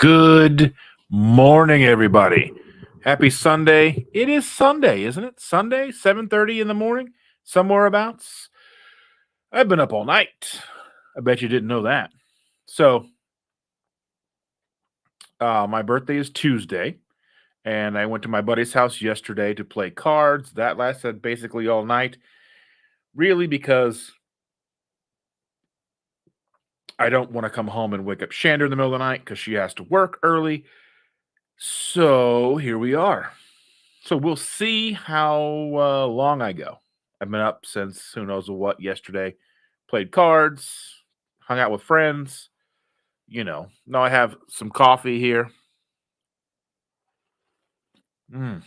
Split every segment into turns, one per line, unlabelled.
Good morning, everybody. Happy Sunday. It is Sunday, isn't it? Sunday, 7:30 in the morning, somewhere abouts. I've been up all night. I bet you didn't know that. So, my birthday is Tuesday, and I went to my buddy's house yesterday to play cards. That lasted basically all night, really, because I don't want to come home and wake up Shander in the middle of the night because she has to work early. So, here we are. So we'll see how long I go. I've been up since who knows what yesterday. Played cards, hung out with friends. Now I have some coffee here. Mm.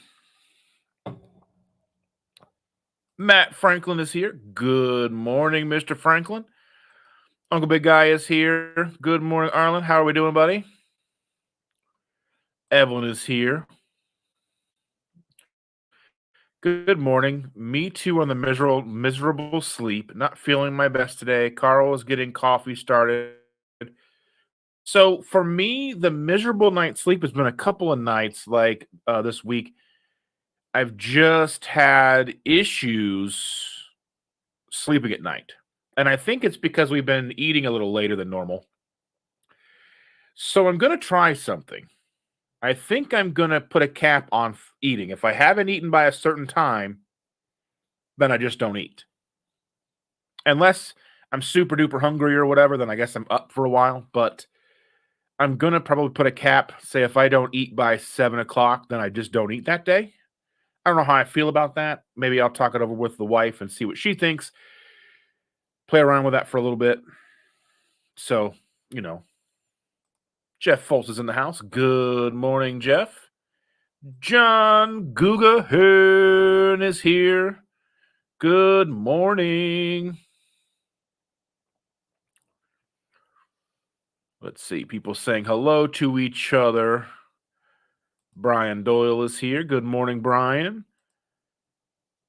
Matt Franklin is here. Good morning, Mr. Franklin. Uncle Big Guy is here. Good morning, Arlen. How are we doing, buddy? Evelyn is here. Good morning. Me too on the miserable sleep. Not feeling my best today. Carl is getting coffee started. So for me, the miserable night's sleep has been a couple of nights like this week. I've just had issues sleeping at night. And I think it's because we've been eating a little later than normal. So I'm going to try something. I think I'm going to put a cap on eating. If I haven't eaten by a certain time, then I just don't eat. Unless I'm super duper hungry or whatever, then I guess I'm up for a while. But I'm gonna probably put a cap. Say if I don't eat by 7 o'clock, then I just don't eat that day. I don't know how I feel about that. Maybe I'll talk it over with the wife and see what she thinks. Play around with that for a little bit. So, Jeff Foltz is in the house. Good morning, Jeff. John Guga Hearn is here. Good morning. Let's see. People saying hello to each other. Brian Doyle is here. Good morning, Brian.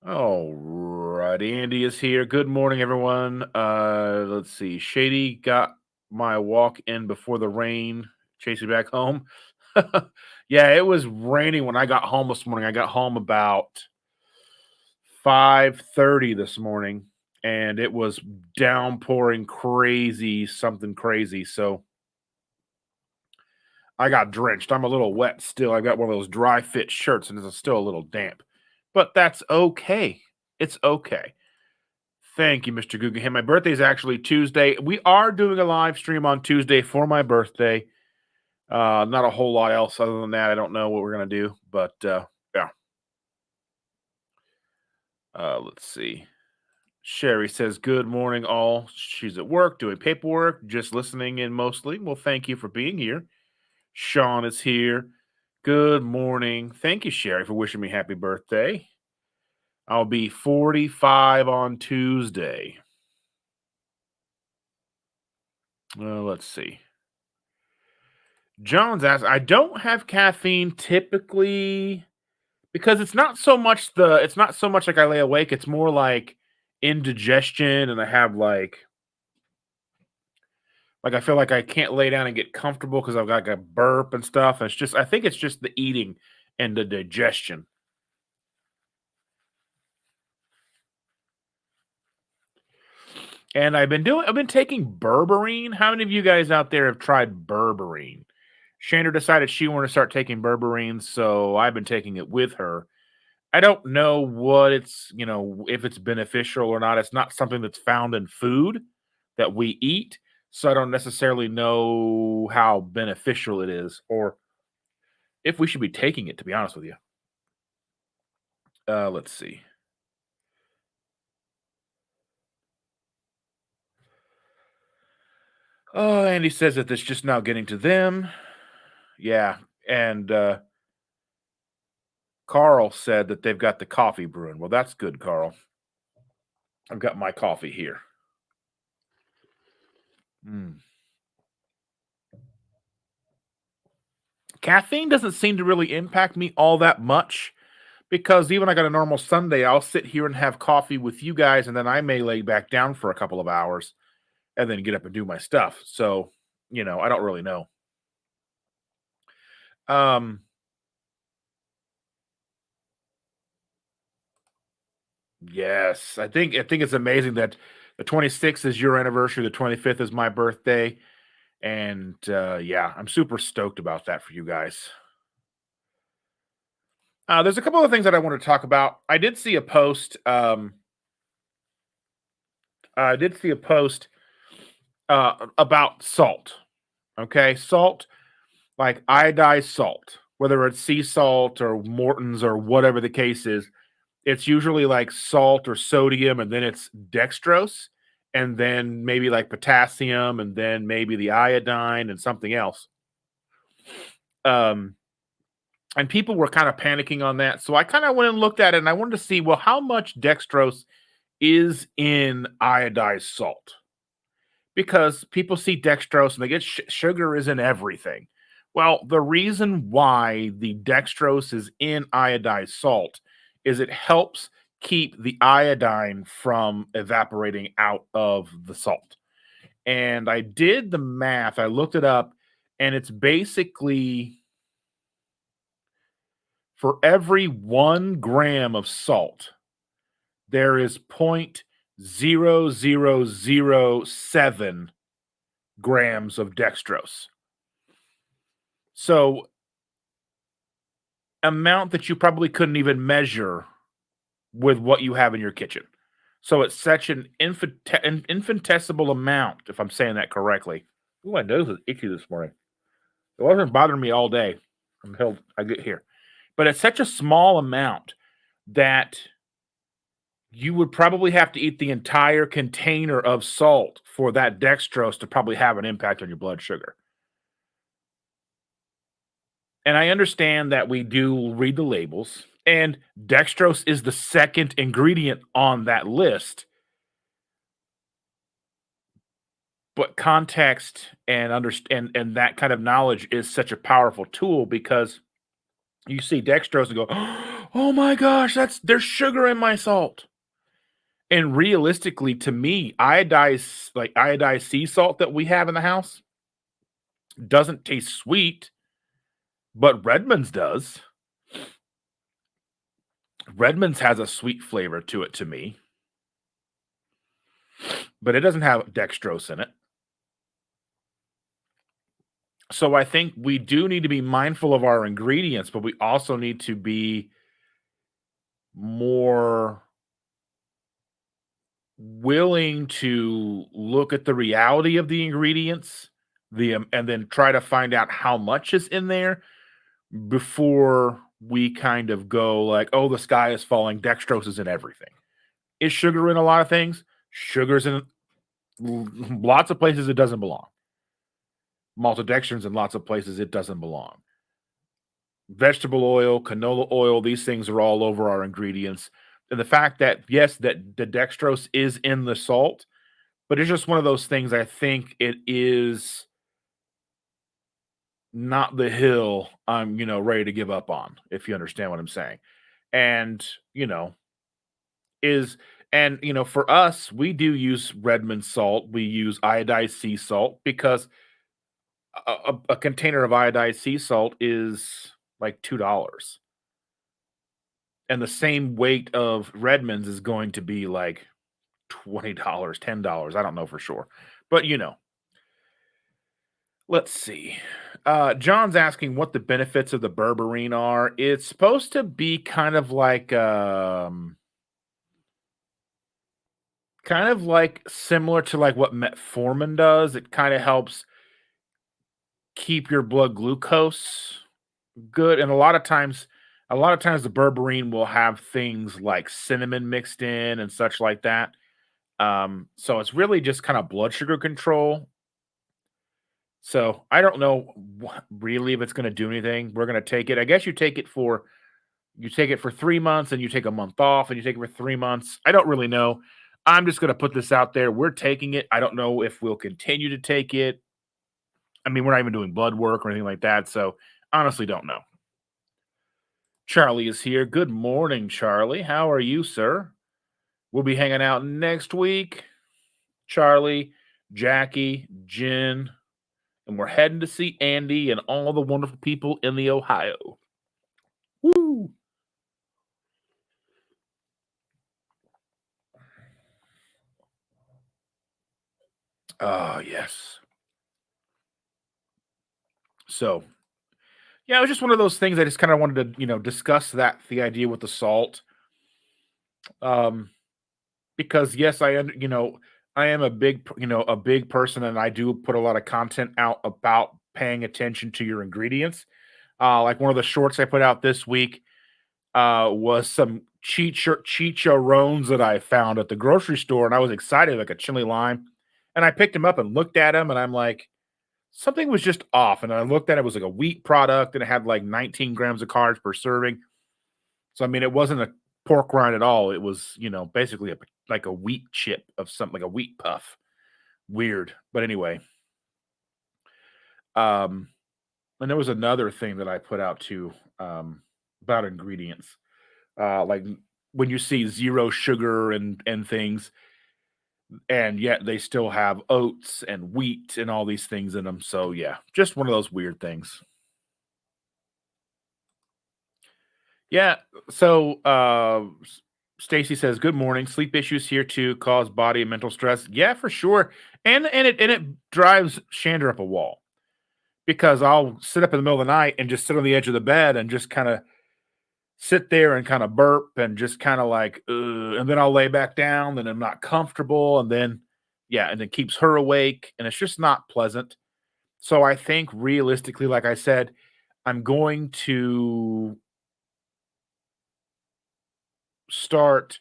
All right, Andy is here. Good morning, everyone. Let's see. Shady got my walk in before the rain. Chase me back home. Yeah, it was raining when I got home this morning. I got home about 5:30 this morning, and it was downpouring something crazy. So I got drenched. I'm a little wet still. I got one of those dry fit shirts, and it's still a little damp. But that's okay. It's okay. Thank you, Mr. Guggenheim. My birthday is actually Tuesday. We are doing a live stream on Tuesday for my birthday. Not a whole lot else other than that. I don't know what we're going to do, but yeah. Let's see. Sherry says, good morning, all. She's at work doing paperwork, just listening in mostly. Well, thank you for being here. Sean is here. Good morning. Thank you, Sherry, for wishing me happy birthday. I'll be 45 on Tuesday. Let's see. Jones asks, I don't have caffeine typically because it's not so much like I lay awake. It's more like indigestion, and I have like I feel like I can't lay down and get comfortable because I've got like a burp and stuff. And I think it's just the eating and the digestion. And I've been taking berberine. How many of you guys out there have tried berberine? Shander decided she wanted to start taking berberine, so I've been taking it with her. I don't know what if it's beneficial or not. It's not something that's found in food that we eat, so I don't necessarily know how beneficial it is or if we should be taking it, to be honest with you. Let's see. Oh, Andy says that it's just now getting to them. Yeah, and Carl said that they've got the coffee brewing. Well, that's good, Carl. I've got my coffee here. Caffeine doesn't seem to really impact me all that much because even like on a normal Sunday, I'll sit here and have coffee with you guys, and then I may lay back down for a couple of hours and then get up and do my stuff. So, I don't really know. Um, yes, I think it's amazing that the 26th is your anniversary, the 25th is my birthday, and yeah, I'm super stoked about that for you guys. There's a couple of things that I want to talk about. I did see a post. I did see a post about salt. Okay, salt, like iodized salt, whether it's sea salt or Morton's or whatever the case is, it's usually like salt or sodium, and then it's dextrose, and then maybe like potassium, and then maybe the iodine and something else. Um, and people were kind of panicking on that. So I kind of went and looked at it and I wanted to see, well, how much dextrose is in iodized salt? Because people see dextrose and they get sugar is in everything. Well, the reason why the dextrose is in iodized salt is it helps keep the iodine from evaporating out of the salt. And I did the math, I looked it up, and it's basically for every 1 gram of salt, there is 0.0007 grams of dextrose. So, amount that you probably couldn't even measure with what you have in your kitchen. So it's such an infinitesimal amount, if I'm saying that correctly. Ooh, my nose is itchy this morning. It wasn't bothering me all day until I get here. But it's such a small amount that you would probably have to eat the entire container of salt for that dextrose to probably have an impact on your blood sugar. And I understand that we do read the labels, and dextrose is the second ingredient on that list. But context and understand and that kind of knowledge is such a powerful tool because you see dextrose and go, "Oh my gosh, that's there's sugar in my salt." And realistically, to me, iodized sea salt that we have in the house doesn't taste sweet, but Redmond's does. Redmond's has a sweet flavor to it to me, but it doesn't have dextrose in it. So I think we do need to be mindful of our ingredients, but we also need to be more willing to look at the reality of the ingredients, and then try to find out how much is in there before we kind of go like, "Oh, the sky is falling. Dextrose is in everything." Is sugar in a lot of things? Sugar's in lots of places it doesn't belong. Maltodextrin's in lots of places it doesn't belong. Vegetable oil, canola oil, these things are all over our ingredients. And the fact that, yes, that the dextrose is in the salt, but it's just one of those things I think it is not the hill I'm, ready to give up on, if you understand what I'm saying. And, is and for us, we do use Redmond salt. We use iodized sea salt because a container of iodized sea salt is like $2. And the same weight of Redmond's is going to be like $20, $10. I don't know for sure. But let's see. John's asking what the benefits of the berberine are. It's supposed to be kind of like similar to like what metformin does. It kind of helps keep your blood glucose good. And a lot of times the berberine will have things like cinnamon mixed in and such like that. So it's really just kind of blood sugar control. So I don't know really if it's going to do anything. We're going to take it. I guess you take it for 3 months and you take a month off and you take it for 3 months. I don't really know. I'm just going to put this out there. We're taking it. I don't know if we'll continue to take it. I mean, we're not even doing blood work or anything like that. So honestly, don't know. Charlie is here. Good morning, Charlie. How are you, sir? We'll be hanging out next week. Charlie, Jackie, Jen, and we're heading to see Andy and all the wonderful people in the Ohio. Woo! Oh, yes. So, yeah, it was just one of those things I just kind of wanted to, discuss the idea with the salt. Um, because yes, I am a a big person, and I do put a lot of content out about paying attention to your ingredients. Like one of the shorts I put out this week was some chicharrones that I found at the grocery store, and I was excited, like a chili lime. And I picked them up and looked at them, and I'm like, something was just off. And I looked at it, it was like a wheat product, and it had like 19 grams of carbs per serving. So I mean, it wasn't a pork rind at all. It was, basically like a wheat chip of something, like a wheat puff. Weird, but anyway. Um, and there was another thing that I put out too, about ingredients. Like when you see zero sugar and things, and yet they still have oats and wheat and all these things in them. So yeah, just one of those weird things. Yeah. So Stacy says, "Good morning. Sleep issues here too cause body and mental stress." Yeah, for sure. And it drives Shander up a wall because I'll sit up in the middle of the night and just sit on the edge of the bed and just kind of sit there and kind of burp and just kind of like, and then I'll lay back down and I'm not comfortable. And then, yeah, and it keeps her awake and it's just not pleasant. So I think realistically, like I said, I'm going to start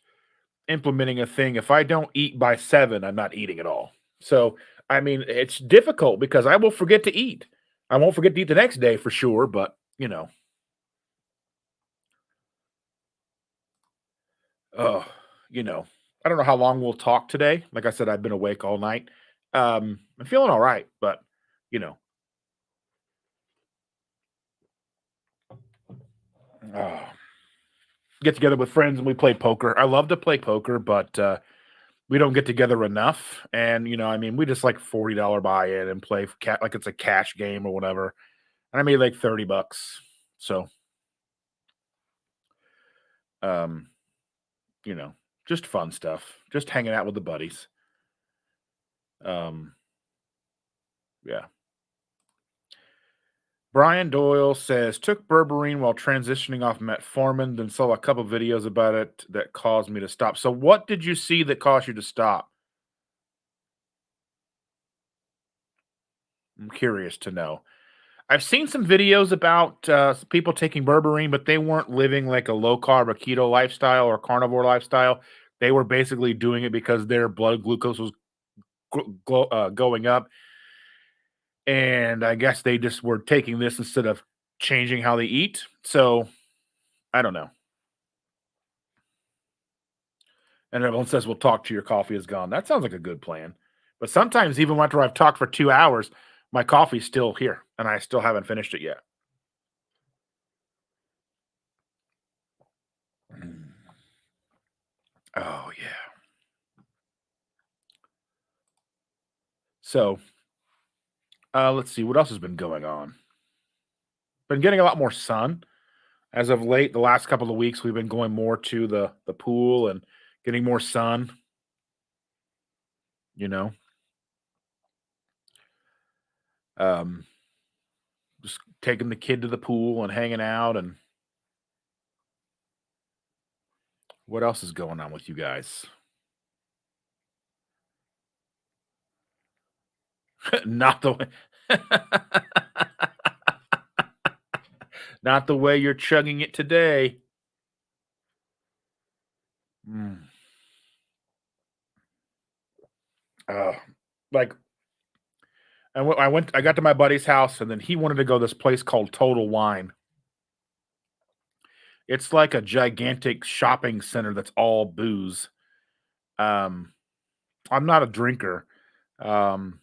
implementing a thing. If I don't eat by 7, I'm not eating at all. So, I mean, it's difficult because I will forget to eat. I won't forget to eat the next day for sure, but oh, you know, I don't know how long we'll talk today. Like I said, I've been awake all night. I'm feeling all right, but you know, uh, get together with friends and we play poker. I love to play poker, but we don't get together enough. And I mean, we just like $40 buy-in and play for like it's a cash game or whatever. And I made like $30. So, um, you know, just fun stuff. Just hanging out with the buddies. Um, yeah. Brian Doyle says, took berberine while transitioning off metformin, then saw a couple videos about it that caused me to stop. So, what did you see that caused you to stop? I'm curious to know. I've seen some videos about people taking berberine, but they weren't living like a low carb or keto lifestyle or carnivore lifestyle. They were basically doing it because their blood glucose was going up. And I guess they just were taking this instead of changing how they eat. So, I don't know. And everyone says, "We'll talk to your coffee is gone." That sounds like a good plan. But sometimes even after I've talked for 2 hours, my coffee's still here, and I still haven't finished it yet. Mm. Oh, yeah. So, let's see what else has been going on. Been getting a lot more sun as of late. The last couple of weeks, we've been going more to the pool and getting more sun, you know? Um, just taking the kid to the pool and hanging out, and what else is going on with you guys? Not the way not the way you're chugging it today. Mm. Uh, like I got to my buddy's house and then he wanted to go to this place called Total Wine. It's like a gigantic shopping center that's all booze. Um, I'm not a drinker. Um,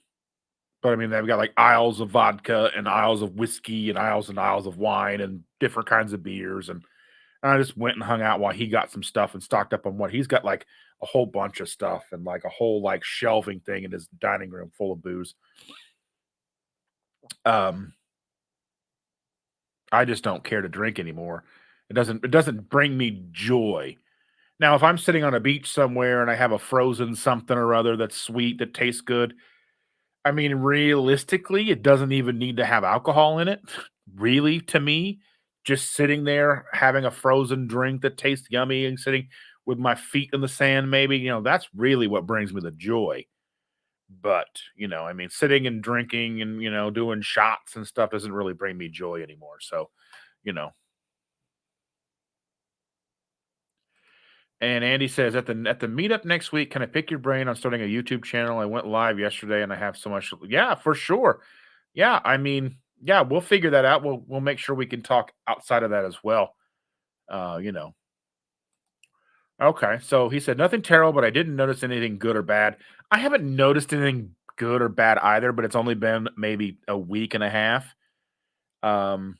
but I mean they've got like aisles of vodka and aisles of whiskey and aisles of wine and different kinds of beers and I just went and hung out while he got some stuff and stocked up on what he's got like a whole bunch of stuff and like a whole like shelving thing in his dining room full of booze. Um, I just don't care to drink anymore. It doesn't bring me joy. Now, if I'm sitting on a beach somewhere and I have a frozen something or other that's sweet, that tastes good, I mean, realistically, it doesn't even need to have alcohol in it, really, to me. Just sitting there having a frozen drink that tastes yummy and sitting with my feet in the sand, maybe, that's really what brings me the joy. But, I mean, sitting and drinking and, doing shots and stuff doesn't really bring me joy anymore. So, you know. And Andy says at the meetup next week, can I pick your brain on starting a YouTube channel? I went live yesterday and I have so much. Yeah, for sure. Yeah, I mean, yeah, we'll figure that out. We'll make sure we can talk outside of that as well. Uh, you know. Okay. So he said nothing terrible, but I didn't notice anything good or bad. I haven't noticed anything good or bad either, but it's only been maybe a week and a half. Um,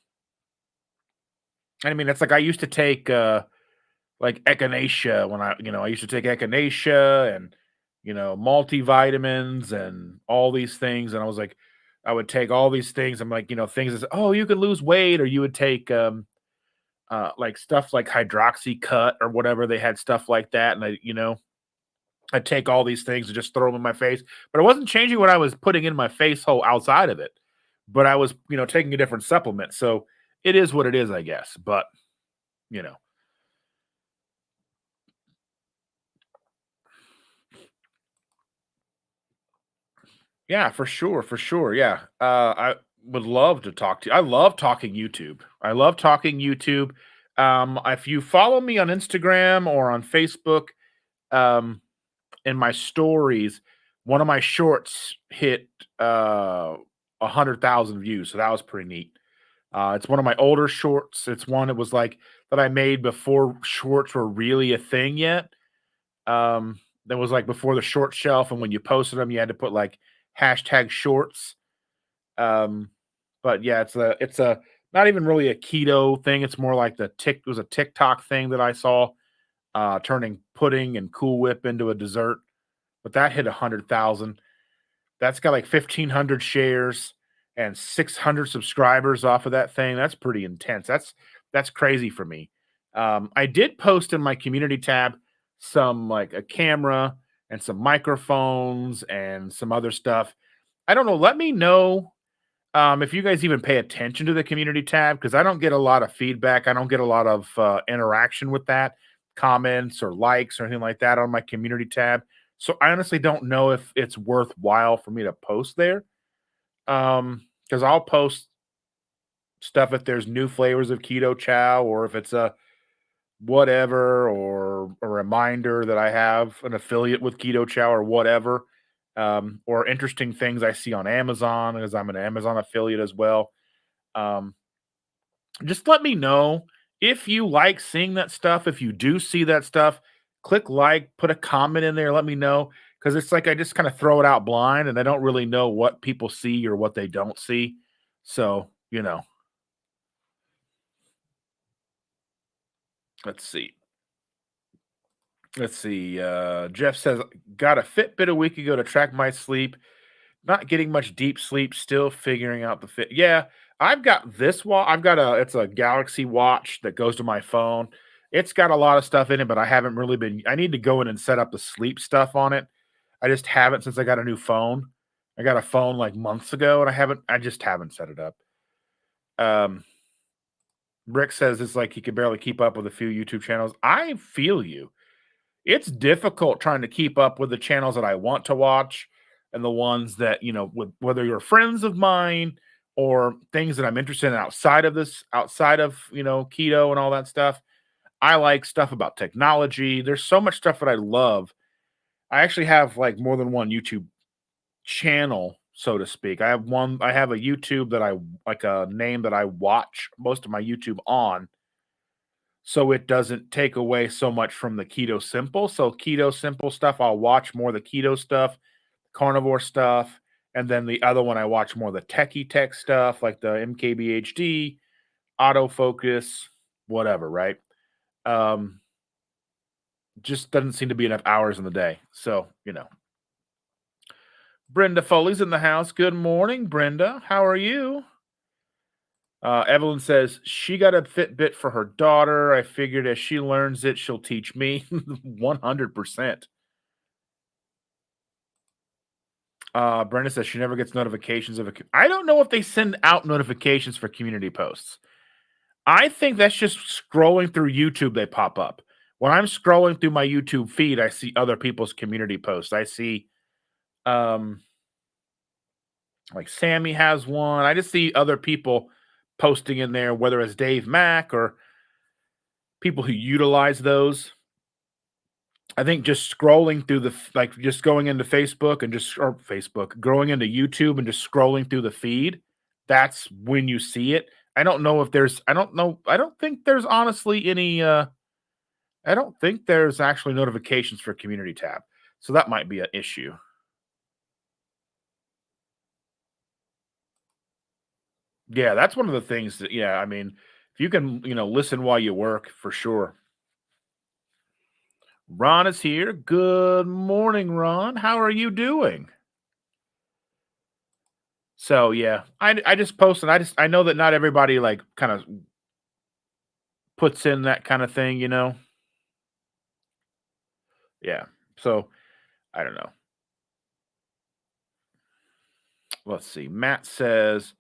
I mean, it's like I used to take like echinacea when I used to take echinacea and multivitamins and all these things, and I was like, I would take all these things. I'm like, things that oh, you can lose weight, or you would take like stuff like hydroxycut or whatever. They had stuff like that, and I'd take all these things and just throw them in my face, but it wasn't changing what I was putting in my face hole outside of it. But I was, taking a different supplement, so it is what it is, I guess. But you know. Yeah, for sure, for sure. Yeah. I would love to talk to you. I love talking YouTube. I love talking YouTube. If you follow me on Instagram or on Facebook, um, in my stories, one of my shorts hit 100,000 views. So that was pretty neat. It's one of my older shorts. It's one that was like that I made before shorts were really a thing yet. That was like before the short shelf, and when you posted them, you had to put like hashtag shorts. Um, but yeah, it's a not even really a keto thing. It's more like it was a TikTok thing that I saw, turning pudding and Cool Whip into a dessert. But that hit 100,000. That's got like 1,500 shares and 600 subscribers off of that thing. That's pretty intense. That's crazy for me. I did post in my community tab some like a camera and some microphones and some other stuff. I don't know. Let me know if you guys even pay attention to the community tab, because I don't get a lot of feedback. I don't get a lot of interaction with that, comments or likes or anything like that on my community tab. So I honestly don't know if it's worthwhile for me to post there. Because I'll post stuff if there's new flavors of keto chow, or if it's a whatever, or a reminder that I have an affiliate with keto chow or whatever, or interesting things I see on Amazon, as I'm an Amazon affiliate as well. Um, just let me know if you like seeing that stuff. If you do see that stuff, click like, put a comment in there, let me know, because it's like I just kind of throw it out blind and I don't really know what people see or what they don't see. So, let's see. Let's see. Jeff says, got a Fitbit a week ago to track my sleep. Not getting much deep sleep, still figuring out the fit. Yeah, I've got this watch. It's a Galaxy watch that goes to my phone. It's got a lot of stuff in it, but I haven't really been. I need to go in and set up the sleep stuff on it. I just haven't since I got a new phone. I got a phone like months ago, and I just haven't set it up. Um, Rick says it's like he can barely keep up with a few YouTube channels. I feel you. It's difficult trying to keep up with the channels that I want to watch and the ones that, with whether you're friends of mine or things that I'm interested in outside of, keto and all that stuff. I like stuff about technology. There's so much stuff that I love. I actually have like more than one YouTube channel, so to speak. I have a YouTube that I like a name that I watch most of my YouTube on, so it doesn't take away so much from the keto simple. So keto simple stuff, I'll watch more the keto stuff, carnivore stuff, and then the other one I watch more the techie tech stuff like the MKBHD, autofocus, whatever, right? Um, just doesn't seem to be enough hours in the day. So, Brenda Foley's in the house. Good morning, Brenda. How are you? Evelyn says she got a Fitbit for her daughter. I figured as she learns it, she'll teach me. 100%. Brenda says she never gets notifications of I don't know if they send out notifications for community posts. I think that's just scrolling through YouTube, they pop up. When I'm scrolling through my YouTube feed, I see other people's community posts. I see, um, like Sammy has one. I just see other people posting in there, whether it's Dave Mack or people who utilize those. I think just scrolling through like just going into Facebook and just or Facebook, going into YouTube and just scrolling through the feed, that's when you see it. I don't know if there's I don't know. I don't think there's honestly any I don't think there's actually notifications for community tab. So that might be an issue. Yeah, that's one of the things that yeah, I mean, if you can, listen while you work for sure. Ron is here. Good morning, Ron. How are you doing? So yeah, I just posted. I know that not everybody like kind of puts in that kind of thing. Yeah. So I don't know. Let's see. Matt says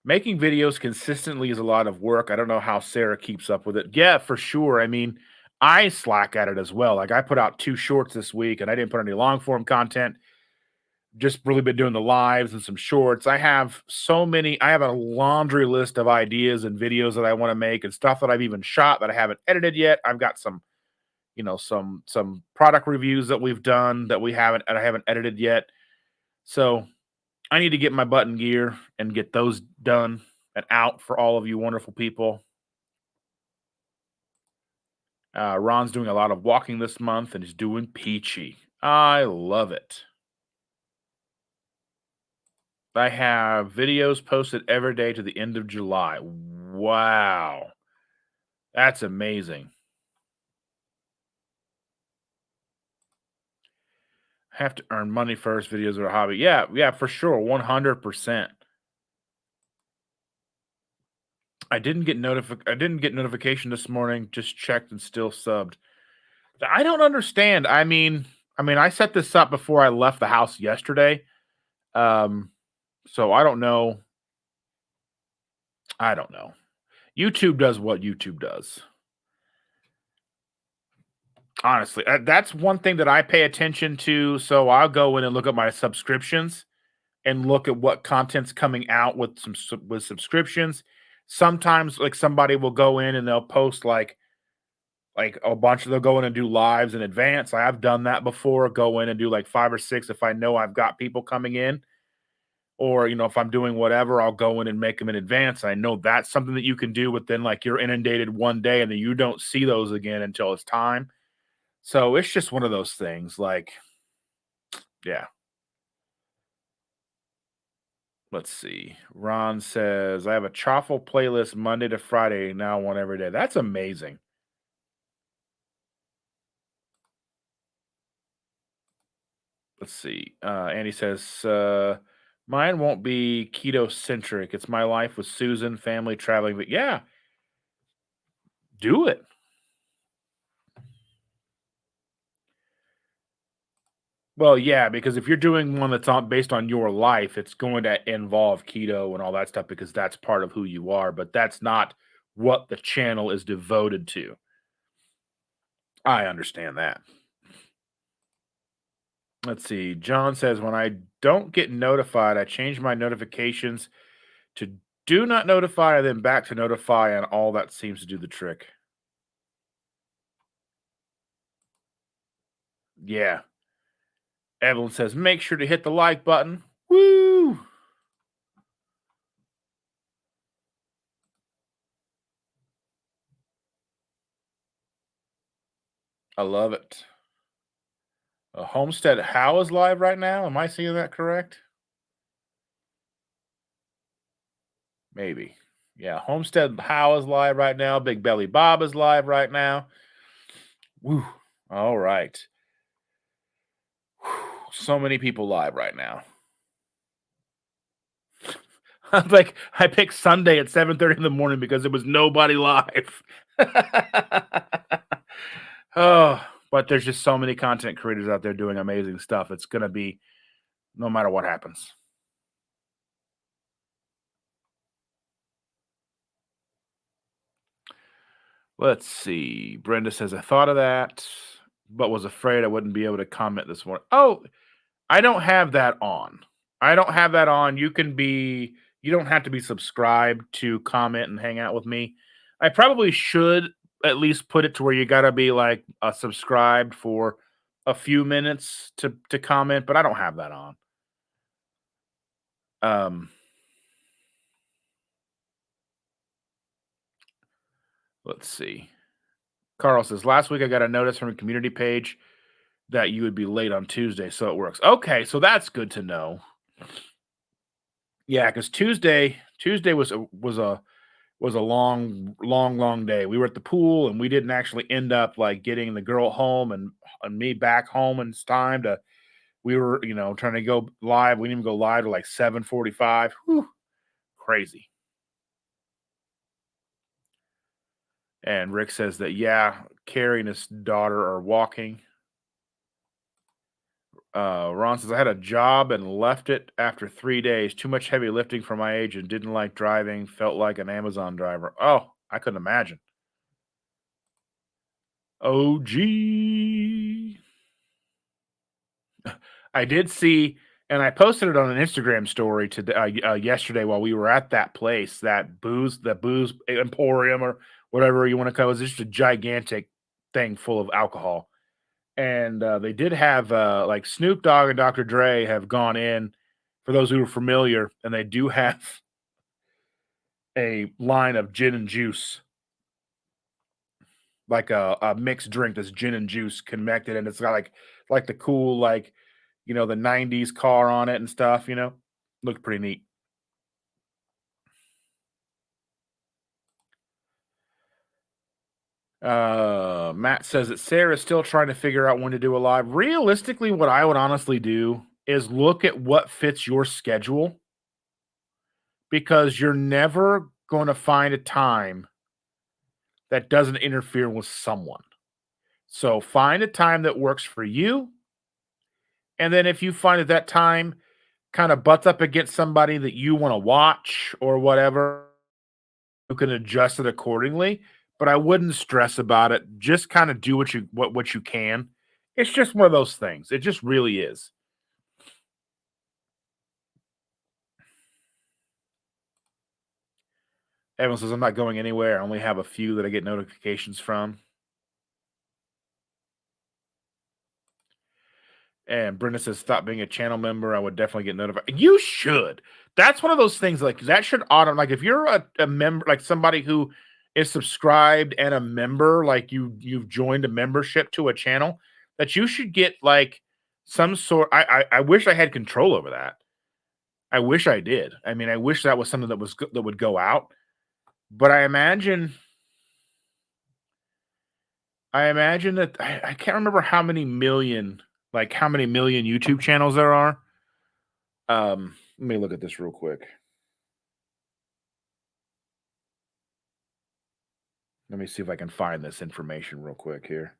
making videos consistently is a lot of work. I don't know how Sarah keeps up with it. Yeah, for sure. I mean, I slack at it as well. Like I put out 2 shorts this week and I didn't put any long form content. Just really been doing the lives and some shorts. I have a laundry list of ideas and videos that I want to make and stuff that I've even shot that I haven't edited yet. I've got some product reviews that we've done that I haven't edited yet. So I need to get my butt in gear and get those done and out for all of you wonderful people. Ron's doing a lot of walking this month and he's doing peachy. I love it. I have videos posted every day to the end of July. Wow. That's amazing. Have to earn money first. Videos are a hobby. Yeah, yeah, for sure. 100%. I didn't get notification this morning. Just checked and still subbed. I don't understand. I mean, I set this up before I left the house yesterday. Um, so I don't know. I don't know. YouTube does what YouTube does. Honestly, that's one thing that I pay attention to. So I'll go in and look at my subscriptions and look at what content's coming out with with subscriptions. Sometimes, like somebody will go in and they'll post like a bunch of they'll go in and do lives in advance. I've done that before. Go in and do like 5 or 6 if I know I've got people coming in, or if I'm doing whatever, I'll go in and make them in advance. I know that's something that you can do, but then like you're inundated one day and then you don't see those again until it's time. So it's just one of those things. Like, yeah. Let's see. Ron says, I have a chaffle playlist Monday to Friday, now one every day. That's amazing. Let's see. Andy says, mine won't be keto centric. It's my life with Susan, family, traveling. But yeah, do it. Well, yeah, because if you're doing one that's on based on your life, it's going to involve keto and all that stuff because that's part of who you are. But that's not what the channel is devoted to. I understand that. Let's see. John says, when I don't get notified, I change my notifications to do not notify, and then back to notify, and all that seems to do the trick. Yeah. Evelyn says, make sure to hit the like button. Woo! I love it. Homestead How is live right now. Am I seeing that correct? Maybe. Yeah. Homestead How is live right now. Big Belly Bob is live right now. Woo. All right. So many people live right now. I'm like, I picked Sunday at 7:30 in the morning because there was nobody live. Oh, but there's just so many content creators out there doing amazing stuff. It's gonna be no matter what happens. Let's see. Brenda says, I thought of that, but was afraid I wouldn't be able to comment this morning. Oh, I don't have that on. I don't have that on. You don't have to be subscribed to comment and hang out with me. I probably should at least put it to where you gotta be like subscribed for a few minutes to comment, but I don't have that on. Um, let's see. Carl says, last week I got a notice from a community page that you would be late on Tuesday, so it works. Okay, so that's good to know. Yeah, because Tuesday was a long day. We were at the pool and we didn't actually end up like getting the girl home and me back home in time to. We were trying to go live. We didn't even go live to like 7:45. Whew, crazy. And Rick says that yeah, Carrie and his daughter are walking. Ron says, I had a job and left it after 3 days. Too much heavy lifting for my age and didn't like driving. Felt like an Amazon driver. Oh, I couldn't imagine. Oh, gee. I did see, and I posted it on an Instagram story yesterday while we were at that place, that booze emporium or whatever you want to call it. It's just a gigantic thing full of alcohol. And they did have like Snoop Dogg and Dr. Dre have gone in for those who are familiar, and they do have a line of gin and juice, like a mixed drink that's gin and juice connected, and it's got like the cool the '90s car on it and stuff. Looked pretty neat. Matt says that Sarah's still trying to figure out when to do a live. Realistically, what I would honestly do is look at what fits your schedule because you're never going to find a time that doesn't interfere with someone. So find a time that works for you. And then if you find that time kind of butts up against somebody that you want to watch or whatever, you can adjust it accordingly. But I wouldn't stress about it. Just kind of do what you can. It's just one of those things. It just really is. Evan says, I'm not going anywhere. I only have a few that I get notifications from. And Brenda says, stop being a channel member. I would definitely get notified. You should. That's one of those things like that should like if you're a member, like somebody who is subscribed and a member, like you've joined a membership to a channel, that you should get like some sort. I wish I had control over that. I wish I did. I mean, I wish that was something that would go out. But I imagine that I can't remember how many million YouTube channels there are. Let me look at this real quick. Let me see if I can find this information real quick here.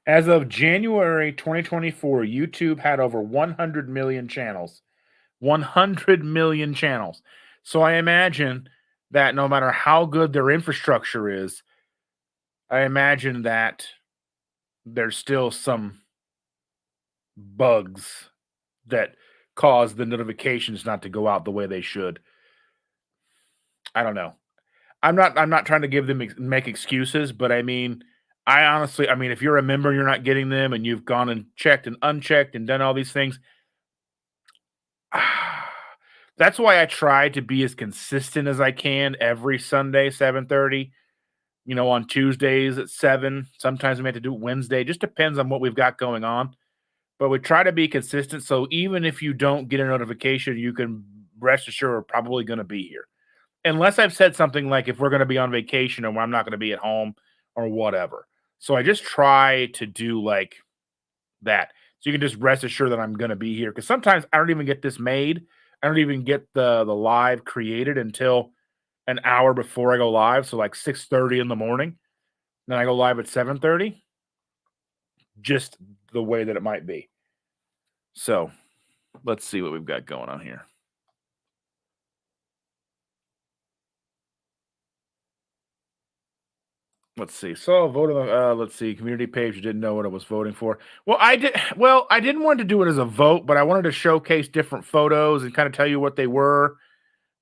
As of January 2024, YouTube had over 100 million channels. 100 million channels. So I imagine that no matter how good their infrastructure is, I imagine that there's still some bugs that cause the notifications not to go out the way they should. I don't know. I'm not trying to give them make excuses, but I mean, I mean, if you're a member, you're not getting them, and you've gone and checked and unchecked and done all these things. That's why I try to be as consistent as I can every Sunday, 7:30. On Tuesdays at 7. Sometimes we have to do it Wednesday. Just depends on what we've got going on. But we try to be consistent. So even if you don't get a notification, you can rest assured are probably going to be here. Unless I've said something like if we're going to be on vacation or I'm not going to be at home or whatever. So I just try to do like that. So you can just rest assured that I'm going to be here because sometimes I don't even get this made. I don't even get the live created until an hour before I go live. So like 6:30 in the morning. Then I go live at 7:30. Just the way that it might be. So let's see what we've got going on here. Let's see. So vote on the let's see, community page. You didn't know what I was voting for. Well, I did well, I didn't want to do it as a vote, but I wanted to showcase different photos and kind of tell you what they were.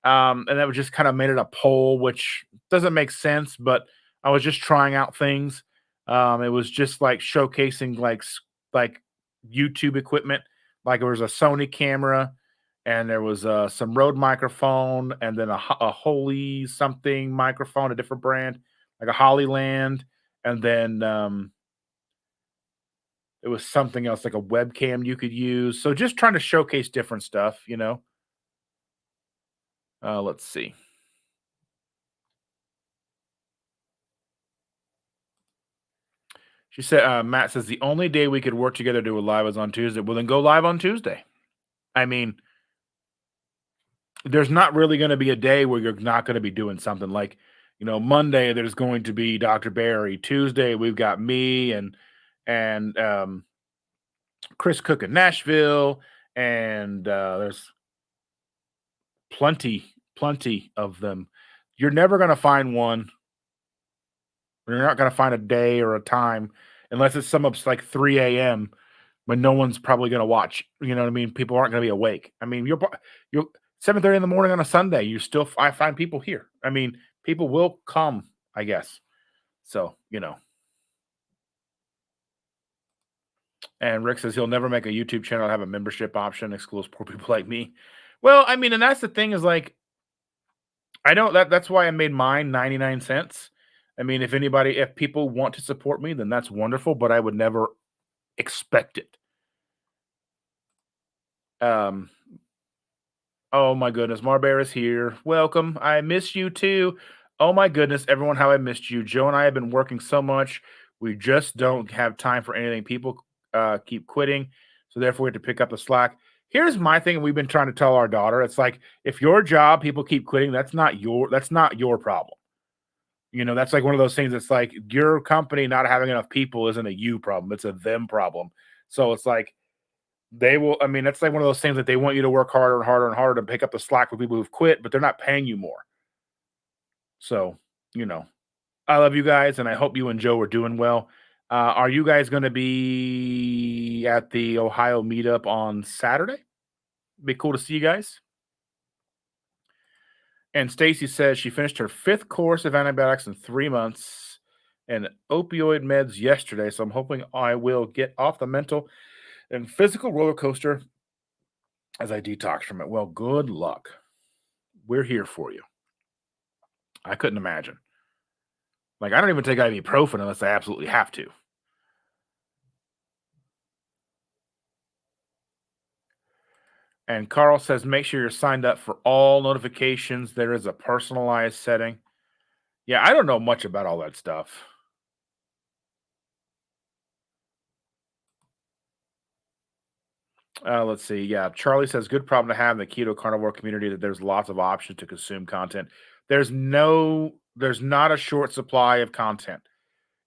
And that was just kind of made it a poll, which doesn't make sense, but I was just trying out things. It was just like showcasing like YouTube equipment. Like there was a Sony camera, and there was some Rode microphone, and then a Holy something microphone, a different brand, like a Hollyland, and then it was something else like a webcam you could use. So just trying to showcase different stuff. Let's see. She said, Matt says the only day we could work together to do a live is on Tuesday. Well, then go live on Tuesday. I mean, there's not really going to be a day where you're not going to be doing something like, Monday there's going to be Dr. Barry. Tuesday we've got me and Chris Cook in Nashville, and there's plenty of them. You're never going to find one. You're not going to find a day or a time unless it's some up like 3 a.m. when no one's probably going to watch. You know what I mean? People aren't going to be awake. I mean, you're 7:30 in the morning on a Sunday. I find people here. I mean, people will come, I guess. So. And Rick says he'll never make a YouTube channel have a membership option exclusive for people like me. Well, I mean, and that's the thing is like I don't that's why I made mine 99 cents. I mean, if people want to support me, then that's wonderful, but I would never expect it. Um, oh my goodness, Marbear is here. Welcome. I miss you too. Oh my goodness, everyone, how I missed you. Joe and I have been working so much. We just don't have time for anything. People keep quitting. So therefore we have to pick up the slack. Here's my thing, and we've been trying to tell our daughter. It's like if your job people keep quitting, that's not your problem. That's like one of those things. It's like your company not having enough people isn't a you problem, it's a them problem. So it's like they will, I mean, that's like one of those things that they want you to work harder and harder and harder to pick up the slack with people who've quit, but they're not paying you more. So, you know, I love you guys and I hope you and Joe are doing well. Are you guys going to be at the Ohio meetup on Saturday? Be cool to see you guys. And Stacy says she finished her 5th course of antibiotics in 3 months and opioid meds yesterday. So I'm hoping I will get off the mental and physical roller coaster as I detox from it. Well, good luck. We're here for you. I couldn't imagine. Like, I don't even take ibuprofen unless I absolutely have to. And Carl says, make sure you're signed up for all notifications. There is a personalized setting. Yeah, I don't know much about all that stuff. Let's see. Yeah, Charlie says, good problem to have in the keto carnivore community that there's lots of options to consume content. There's not a short supply of content.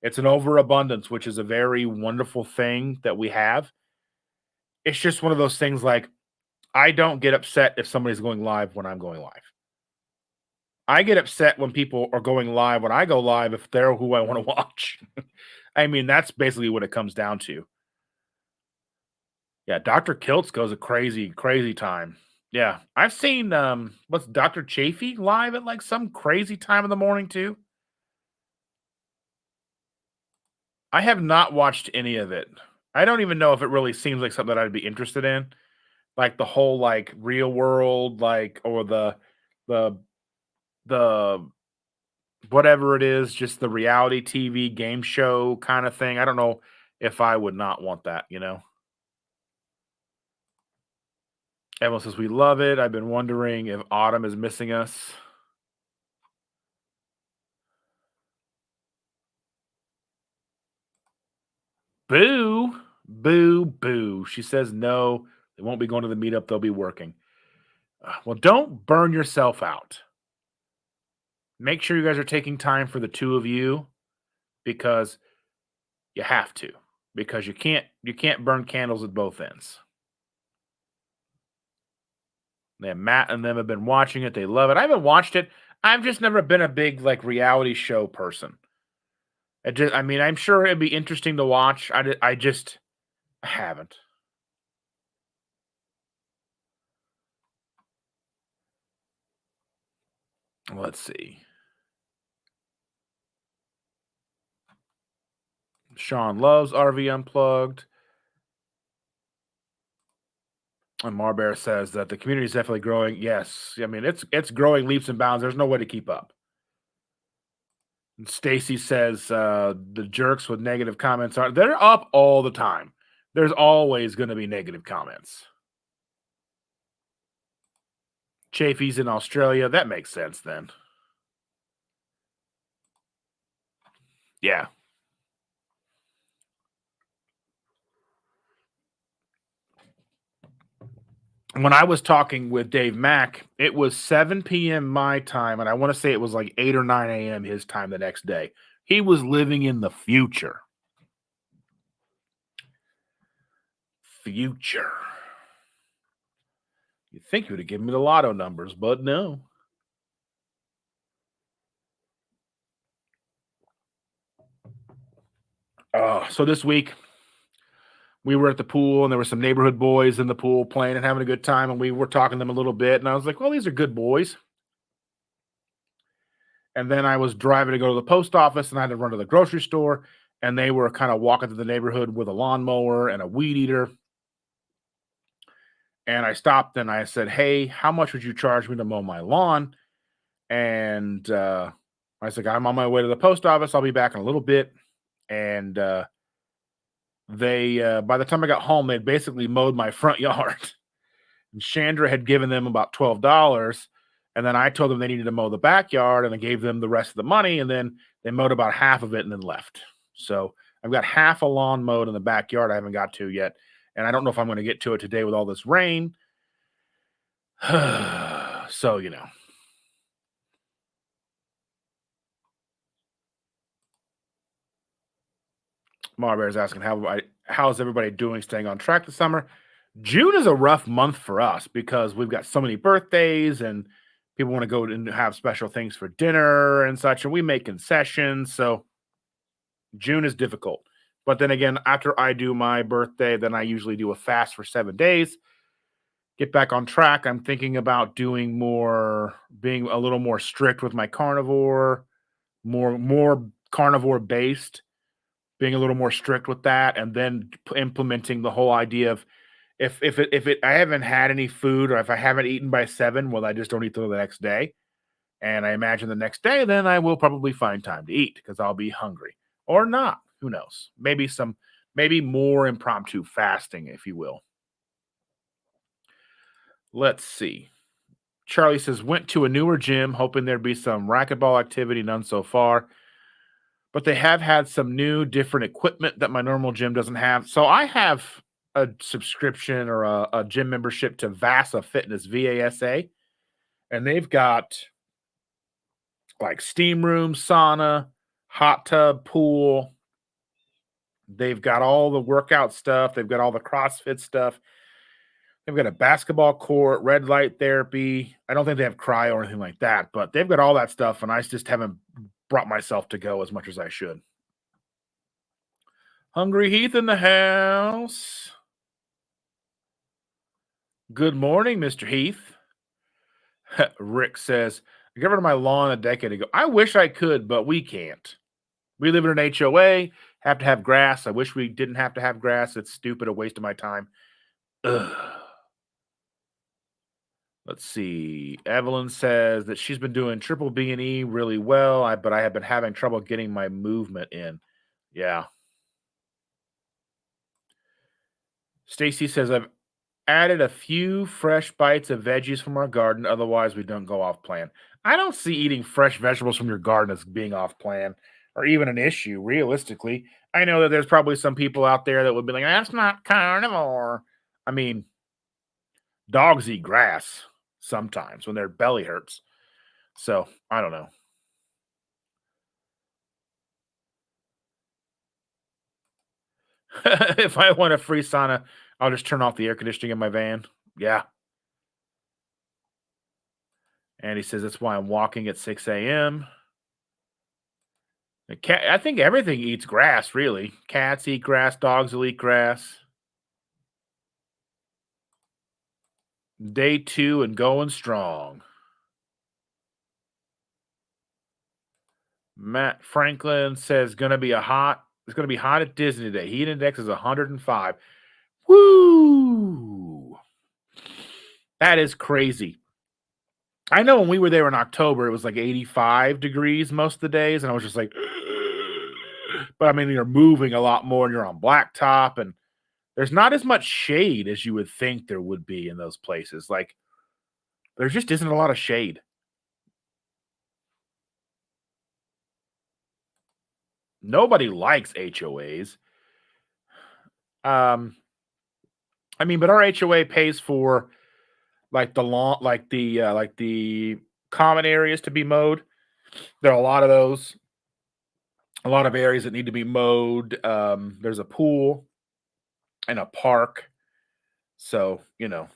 It's an overabundance, which is a very wonderful thing that we have. It's just one of those things like I don't get upset if somebody's going live when I'm going live. I get upset when people are going live when I go live if they're who I want to watch. I mean, that's basically what it comes down to. Yeah, Dr. Kiltz goes a crazy, crazy time. Yeah, I've seen what's Dr. Chafee live at like some crazy time in the morning too. I have not watched any of it. I don't even know if it really seems like something that I'd be interested in. Like the whole like real world, like or the the whatever it is, just the reality TV game show kind of thing. I don't know if I would not want that. Evelyn says, we love it. I've been wondering if autumn is missing us. Boo, boo, boo. She says no, they won't be going to the meetup. They'll be working. Well, don't burn yourself out. Make sure you guys are taking time for the two of you because you have to. Because you can't burn candles at both ends. Yeah, Matt and them have been watching it. They love it. I haven't watched it. I've just never been a big like reality show person. I mean, I'm sure it'd be interesting to watch. I just haven't. Let's see. Sean loves RV Unplugged. And Marbear says that the community is definitely growing. Yes, I mean it's growing leaps and bounds. There's no way to keep up. And Stacy says the jerks with negative comments they're up all the time. There's always going to be negative comments. Chafee's in Australia. That makes sense then. Yeah. When I was talking with Dave Mack, it was 7 p.m. my time, and I want to say it was like 8 or 9 a.m. his time the next day. He was living in the future. Future. You'd think you would have given me the lotto numbers, but no. So this week we were at the pool and there were some neighborhood boys in the pool playing and having a good time, and we were talking to them a little bit, and I was like, well, these are good boys. And then I was driving to go to the post office and I had to run to the grocery store, and they were kind of walking through the neighborhood with a lawnmower and a weed eater. And I stopped and I said, hey, how much would you charge me to mow my lawn? And I said, I'm on my way to the post office. I'll be back in a little bit. And they, by the time I got home, they'd basically mowed my front yard. And Chandra had given them about $12. And then I told them they needed to mow the backyard, and I gave them the rest of the money. And then they mowed about half of it and then left. So I've got half a lawn mowed in the backyard I haven't got to yet. And I don't know if I'm going to get to it today with all this rain. So, you know. Marbear is asking how's everybody doing staying on track this summer? June is a rough month for us because we've got so many birthdays and people want to go and have special things for dinner and such, and we make concessions. So June is difficult. But then again, after I do my birthday, then I usually do a fast for 7 days. Get back on track. I'm thinking about doing more, being a little more strict with my carnivore, more carnivore based, being a little more strict with that, and then implementing the whole idea of if I haven't had any food or if I haven't eaten by 7, well, I just don't eat till the next day. And I imagine the next day, then I will probably find time to eat because I'll be hungry or not. Who knows? Maybe more impromptu fasting, if you will. Let's see. Charlie says, went to a newer gym, hoping there'd be some racquetball activity, none so far. But they have had some new, different equipment that my normal gym doesn't have. So I have a subscription or a gym membership to Vasa Fitness, VASA, and they've got like steam room, sauna, hot tub, pool. They've got all the workout stuff. They've got all the CrossFit stuff. They've got a basketball court, red light therapy. I don't think they have cryo or anything like that, but they've got all that stuff, and I just haven't brought myself to go as much as I should. Hungry Heath in the house. Good morning, Mr. Heath. Rick says, I got rid of my lawn a decade ago. I wish I could, but we can't. We live in an HOA, have to have grass. I wish we didn't have to have grass. It's stupid, a waste of my time. Ugh. Let's see. Evelyn says that she's been doing triple B&E really well, but I have been having trouble getting my movement in. Yeah. Stacy says Added a few fresh bites of veggies from our garden, otherwise we don't go off plan. I don't see eating fresh vegetables from your garden as being off plan or even an issue, realistically. I know that there's probably some people out there that would be like, that's not carnivore. I mean, dogs eat grass sometimes when their belly hurts. So I don't know. If I want a free sauna, I'll just turn off the air conditioning in my van. Yeah. And he says that's why I'm walking at 6 a.m. The cat, I think everything eats grass, really. Cats eat grass, dogs will eat grass. Day 2 and going strong. Matt Franklin says it's gonna be hot at Disney today. Heat index is 105. Woo! That is crazy. I know when we were there in October, it was like 85 degrees most of the days, and I was just like, but I mean, you're moving a lot more and you're on blacktop, and there's not as much shade as you would think there would be in those places. Like, there just isn't a lot of shade. Nobody likes HOAs. Um, I mean, but our HOA pays for like the lawn, like the common areas to be mowed. There are a lot of those, a lot of areas that need to be mowed. There's a pool and a park, so yeah,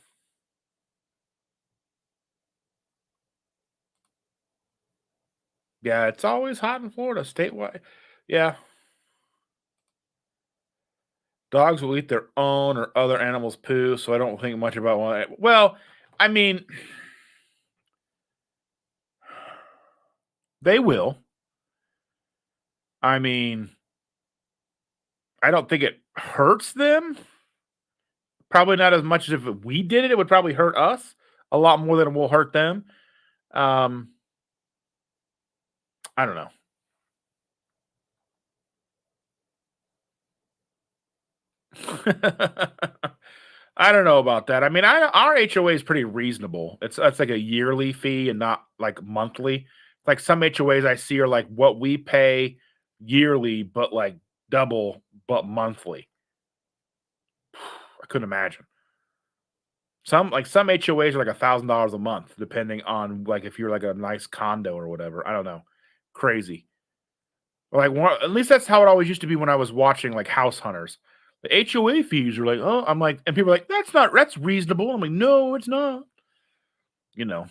it's always hot in Florida, statewide. Yeah, dogs will eat their own or other animals' poo, so I don't think much about why. Well, I mean, they will. I mean, I don't think it hurts them. Probably not as much as if we did it. It would probably hurt us a lot more than it will hurt them. Um, I don't know. I don't know about that. I mean, our HOA is pretty reasonable. It's like a yearly fee and not like monthly. Like some HOAs I see are like what we pay yearly, but like double, but monthly. I couldn't imagine. Some HOAs are like $1,000 a month, depending on like if you're like a nice condo or whatever. I don't know. Crazy. Like at least that's how it always used to be when I was watching like House Hunters. The HOA fees are like, oh, I'm like, and people are like, that's reasonable. I'm like, no, it's not. You know,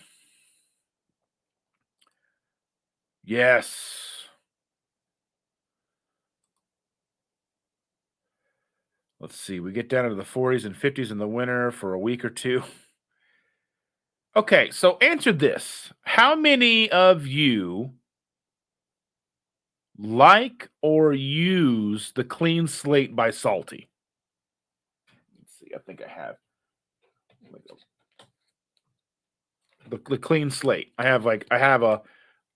yes. Let's see. We get down into the 40s and 50s in the winter for a week or two. Okay, so answer this. How many of you like or use the Clean Slate by Salty? Let's see. I think I have the Clean Slate. I have a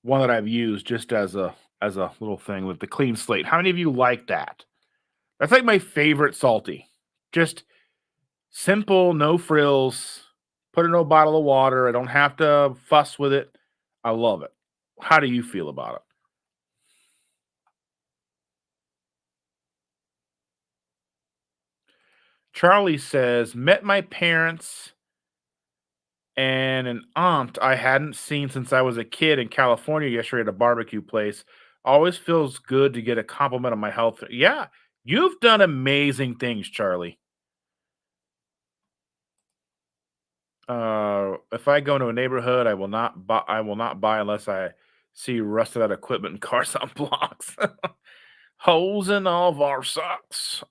one that I've used just as a little thing with the Clean Slate. How many of you like that? That's like my favorite salty. Just simple, no frills. Put it in a bottle of water. I don't have to fuss with it. I love it. How do you feel about it? Charlie says, met my parents and an aunt I hadn't seen since I was a kid in California yesterday at a barbecue place. Always feels good to get a compliment on my health. Yeah, you've done amazing things, Charlie. If I go into a neighborhood, I will not buy unless I see rusted out equipment and cars on blocks. Holes in all of our socks.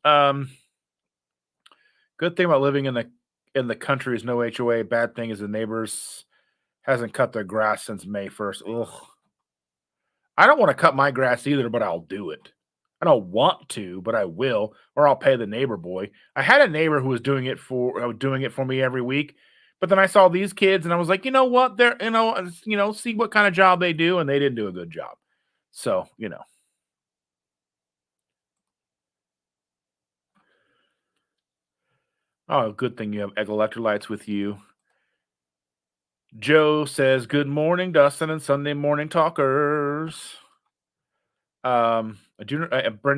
Good thing about living in the country is no HOA. Bad thing is the neighbors hasn't cut their grass since May 1st. Ugh. I don't want to cut my grass either, but I'll do it. I don't want to, but I will, or I'll pay the neighbor boy. I had a neighbor who was doing it for me every week, but then I saw these kids, and I was like, you know what? They're see what kind of job they do, and they didn't do a good job. So Oh, good thing you have electrolytes with you. Joe says, "Good morning, Dustin and Sunday morning talkers." Brenda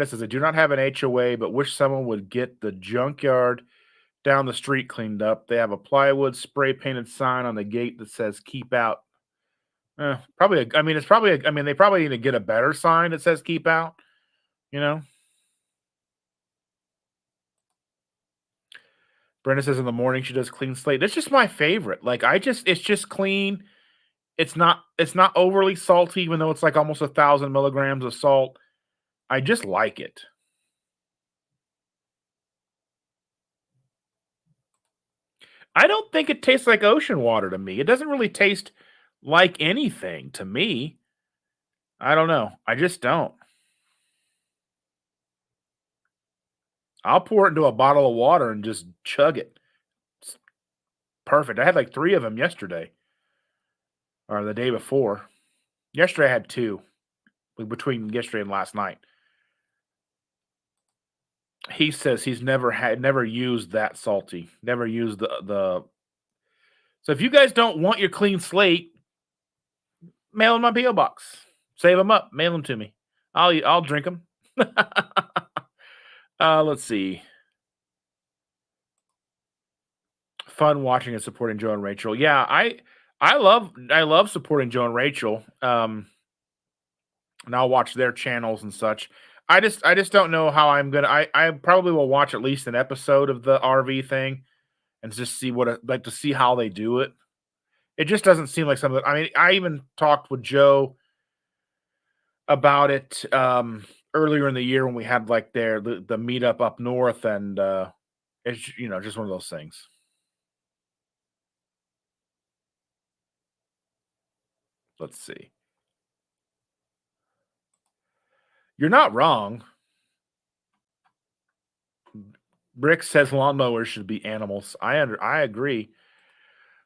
says, "I do not have an HOA, but wish someone would get the junkyard down the street cleaned up. They have a plywood spray painted sign on the gate that says 'Keep Out.'" Probably. I mean, it's probably. I mean, they probably need to get a better sign that says "Keep Out." You know. Brenda says in the morning she does clean slate. It's just my favorite. Like it's just clean. It's not overly salty, even though it's like almost 1,000 milligrams of salt. I just like it. I don't think it tastes like ocean water to me. It doesn't really taste like anything to me. I don't know. I just don't. I'll pour it into a bottle of water and just chug it. It's perfect. I had like 3 of them yesterday or the day before. Yesterday I had 2, between yesterday and last night. He says he's never used that salty. Never used the So if you guys don't want your clean slate, mail in my PO box. Save them up. Mail them to me. I'll drink them. Let's see. Fun watching and supporting Joe and Rachel. Yeah, I love supporting Joe and Rachel. And I'll watch their channels and such. I just don't know how I'm gonna. I probably will watch at least an episode of the RV thing and just see like to see how they do it. It just doesn't seem like something. I mean, I even talked with Joe about it earlier in the year when we had like the meetup up north, and it's just one of those things. Let's see. You're not wrong. Brick says lawnmowers should be animals. I agree.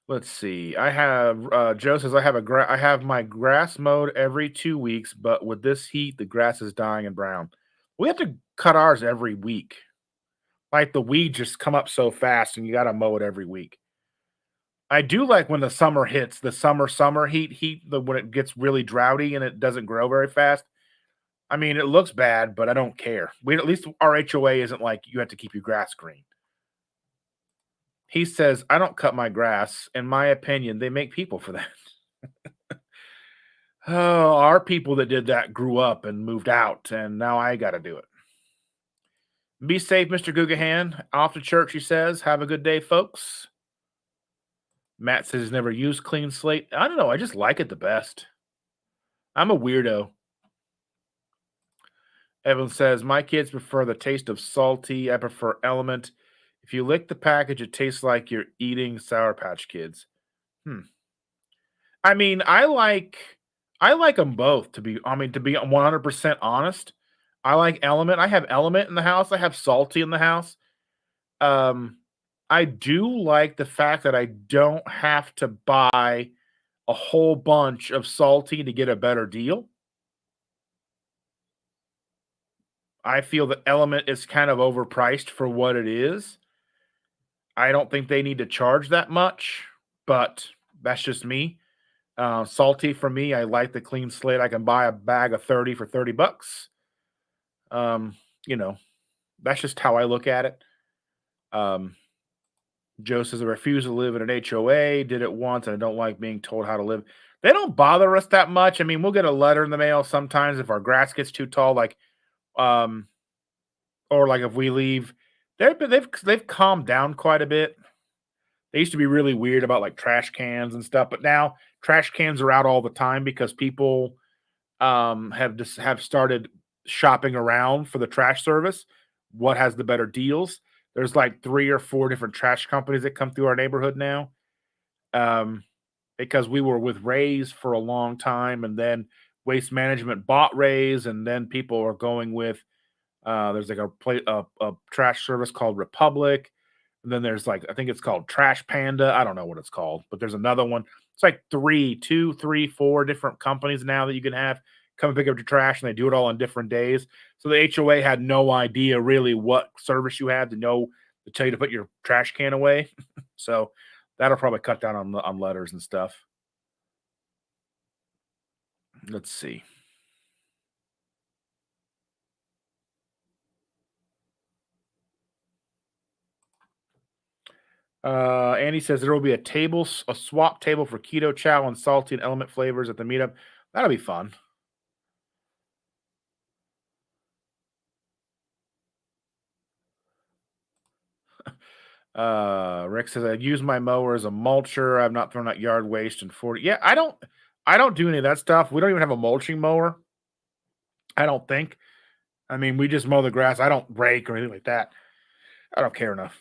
Let's see. I have Joe says I have my grass mowed every 2 weeks, but with this heat, the grass is dying and brown. We have to cut ours every week. Like the weeds just come up so fast, and you got to mow it every week. I do like when the summer hits, the summer when it gets really droughty and it doesn't grow very fast. I mean, it looks bad, but I don't care. We At least our HOA isn't like you have to keep your grass green. He says, "I don't cut my grass. In my opinion, they make people for that." Oh, our people that did that grew up and moved out, and now I got to do it. Be safe, Mr. Gugahan. Off to church, he says. Have a good day, folks. Matt says he's never used clean slate. I don't know. I just like it the best. I'm a weirdo. Evan says, my kids prefer the taste of salty. I prefer Element. If you lick the package, it tastes like you're eating Sour Patch Kids. Hmm. I mean, I like them both, to be 100% honest. I like Element. I have Element in the house. I have Salty in the house. Um, I do like the fact that I don't have to buy a whole bunch of Salty to get a better deal. I feel that Element is kind of overpriced for what it is. I don't think they need to charge that much, but that's just me. Salty for me, I like the clean slate. I can buy a bag of 30 for $30. Um, you know, that's just how I look at it. Um, Joe says, I refuse to live in an HOA. Did it once, and I don't like being told how to live. They don't bother us that much. I mean, we'll get a letter in the mail sometimes if our grass gets too tall, um, or like if we leave. They've calmed down quite a bit. They used to be really weird about like trash cans and stuff, but now trash cans are out all the time because people have started shopping around for the trash service. What has the better deals? There's like 3 or 4 different trash companies that come through our neighborhood now. Um, because we were with Ray's for a long time, and then Waste Management bought Ray's, and then people are going with there's like a trash service called Republic, and then there's like I think it's called Trash Panda. I don't know what it's called, but there's another one. It's like 4 different companies now that you can have come and pick up your trash, and they do it all on different days. So the HOA had no idea really what service you had to know to tell you to put your trash can away. So that'll probably cut down on letters and stuff. Let's see. Andy says there will be a swap table for keto chow and salty and element flavors at the meetup. That'll be fun. Rick says I use my mower as a mulcher. I've not thrown out yard waste in 40. Yeah, I don't do any of that stuff. We don't even have a mulching mower. I don't think. I mean, we just mow the grass. I don't rake or anything like that. I don't care enough.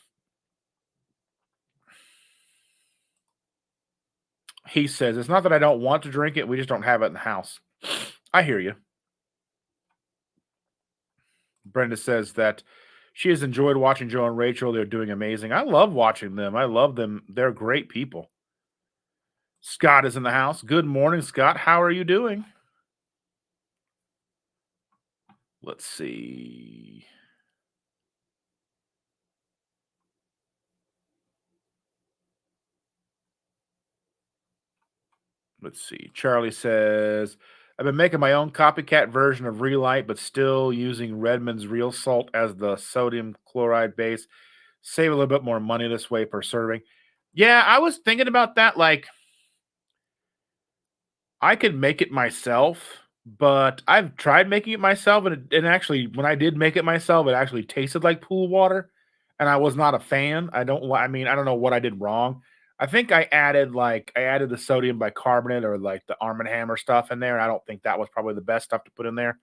He says it's not that I don't want to drink it. We just don't have it in the house. I hear you. Brenda says that she has enjoyed watching Joe and Rachel. They're doing amazing. I love watching them. I love them. They're great people. Scott is in the house. Good morning, Scott. How are you doing? Let's see. Let's see. Charlie says, I've been making my own copycat version of Relight, but still using Redmond's real salt as the sodium chloride base. Save a little bit more money this way per serving. Yeah, I was thinking about that. Like, I could make it myself, but I've tried making it myself, and actually, when I did make it myself, it actually tasted like pool water, and I was not a fan. I mean, I don't know what I did wrong. I think I added the sodium bicarbonate or like the Arm& Hammer stuff in there. I don't think that was probably the best stuff to put in there,